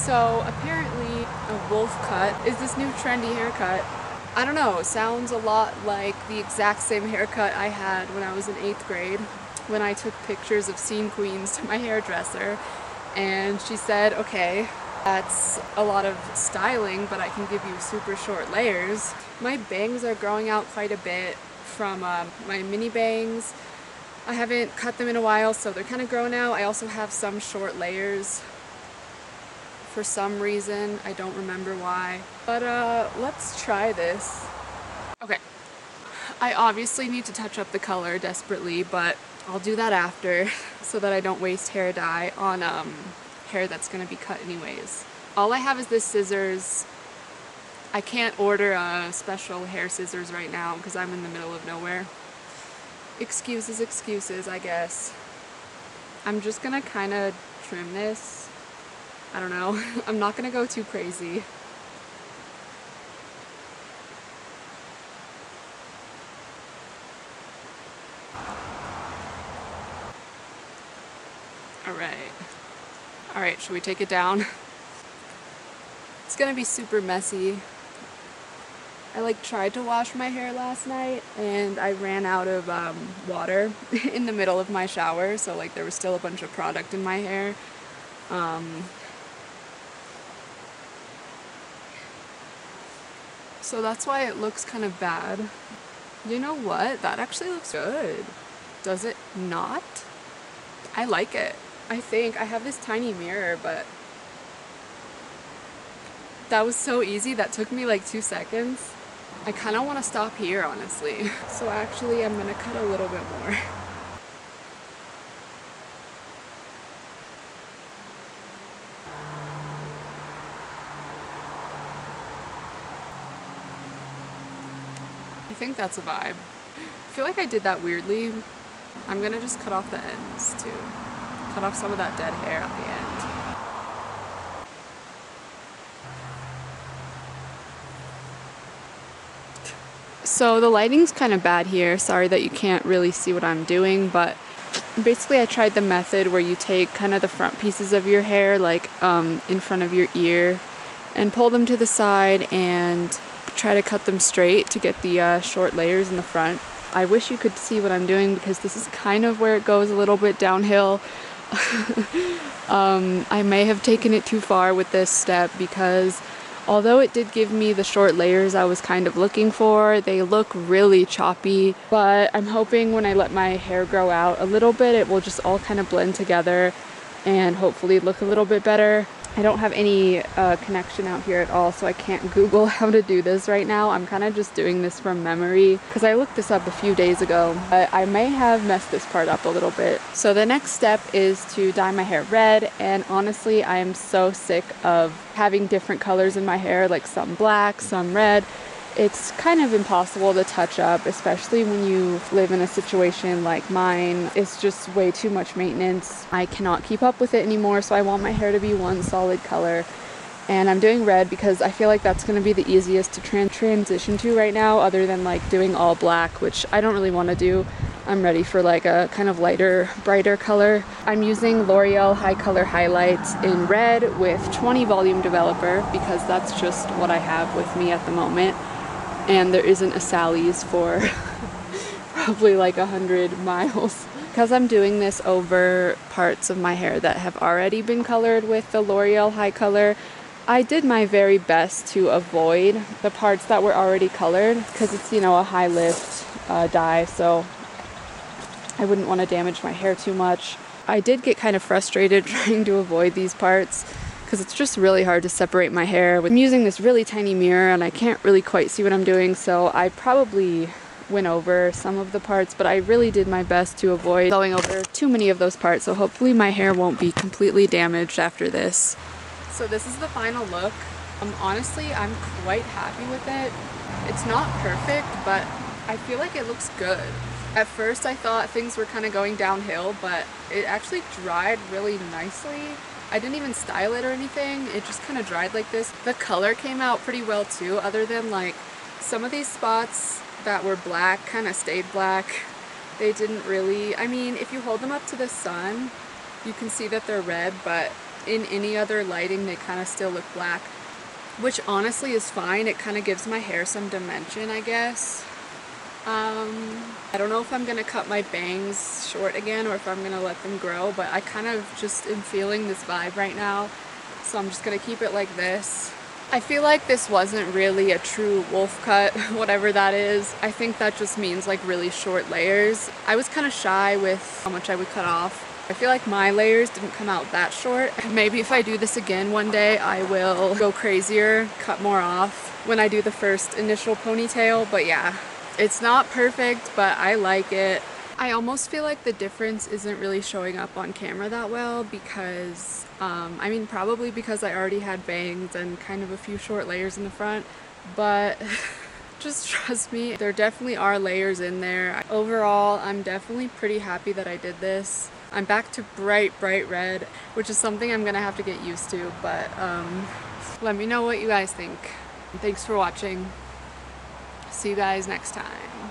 So apparently a wolf cut is this new trendy haircut. I don't know, sounds a lot like the exact same haircut I had when I was in 8th grade, when I took pictures of scene queens to my hairdresser, and she said, okay, that's a lot of styling, but I can give you super short layers. My bangs are growing out quite a bit from my mini bangs. I haven't cut them in a while, so they're kind of grown out. I also have some short layers for some reason. I don't remember why. But let's try this. Okay. I obviously need to touch up the color desperately, but I'll do that after so that I don't waste hair dye on hair that's gonna be cut anyways. All I have is this scissors. I can't order special hair scissors right now because I'm in the middle of nowhere. Excuses, I guess. I'm just gonna kind of trim this. I don't know. I'm not gonna go too crazy. Alright, should we take it down? It's gonna be super messy. I tried to wash my hair last night and I ran out of water in the middle of my shower, so there was still a bunch of product in my hair. So that's why it looks kind of bad. You know what? That actually looks good. Does it not? I like it. I think I have this tiny mirror, but that was so easy. That took me 2 seconds. I kind of want to stop here, honestly. So actually, I'm gonna cut a little bit more. I think that's a vibe. I feel like I did that weirdly. I'm gonna just cut off the ends too. Cut off some of that dead hair at the end. So the lighting's kind of bad here. Sorry that you can't really see what I'm doing, but basically I tried the method where you take kind of the front pieces of your hair, in front of your ear, and pull them to the side and try to cut them straight to get the short layers in the front. I wish you could see what I'm doing because this is kind of where it goes a little bit downhill. I may have taken it too far with this step because although it did give me the short layers I was kind of looking for, they look really choppy, but I'm hoping when I let my hair grow out a little bit, it will just all kind of blend together and hopefully look a little bit better. I don't have any connection out here at all, so I can't Google how to do this right now. I'm kind of just doing this from memory because I looked this up a few days ago, but I may have messed this part up a little bit. So the next step is to dye my hair red, and honestly, I am so sick of having different colors in my hair, some black, some red. It's kind of impossible to touch up, especially when you live in a situation like mine. It's just way too much maintenance. I cannot keep up with it anymore, so I want my hair to be one solid color. And I'm doing red because I feel like that's going to be the easiest to transition to right now, other than doing all black, which I don't really want to do. I'm ready for a kind of lighter, brighter color. I'm using L'Oreal High Color Highlights in red with 20 volume developer because that's just what I have with me at the moment. And there isn't a Sally's for probably 100 miles. Because I'm doing this over parts of my hair that have already been colored with the L'Oreal High Color, I did my very best to avoid the parts that were already colored because it's, a high lift dye, so I wouldn't want to damage my hair too much. I did get kind of frustrated trying to avoid these parts because it's just really hard to separate my hair. I'm using this really tiny mirror and I can't really quite see what I'm doing, so I probably went over some of the parts, but I really did my best to avoid going over too many of those parts, so hopefully my hair won't be completely damaged after this. So this is the final look. Honestly, I'm quite happy with it. It's not perfect, but I feel like it looks good. At first I thought things were kind of going downhill, but it actually dried really nicely. I didn't even style it or anything, it just kind of dried like this. The color came out pretty well too, other than some of these spots that were black kind of stayed black. They didn't really, I mean, if you hold them up to the sun, you can see that they're red, but in any other lighting they kind of still look black, which honestly is fine. It kind of gives my hair some dimension, I guess. I don't know if I'm gonna cut my bangs short again or if I'm gonna let them grow, but I kind of just am feeling this vibe right now, so I'm just gonna keep it like this. I feel like this wasn't really a true wolf cut, whatever that is. I think that just means like really short layers. I was kind of shy with how much I would cut off. I feel like my layers didn't come out that short. Maybe if I do this again one day, I will go crazier, cut more off when I do the first initial ponytail, but yeah. It's not perfect, but I like it. I almost feel like the difference isn't really showing up on camera that well because, I mean, probably because I already had bangs and kind of a few short layers in the front, but just trust me, there definitely are layers in there. Overall, I'm definitely pretty happy that I did this. I'm back to bright red, which is something I'm gonna have to get used to, but let me know what you guys think. Thanks for watching. See you guys next time.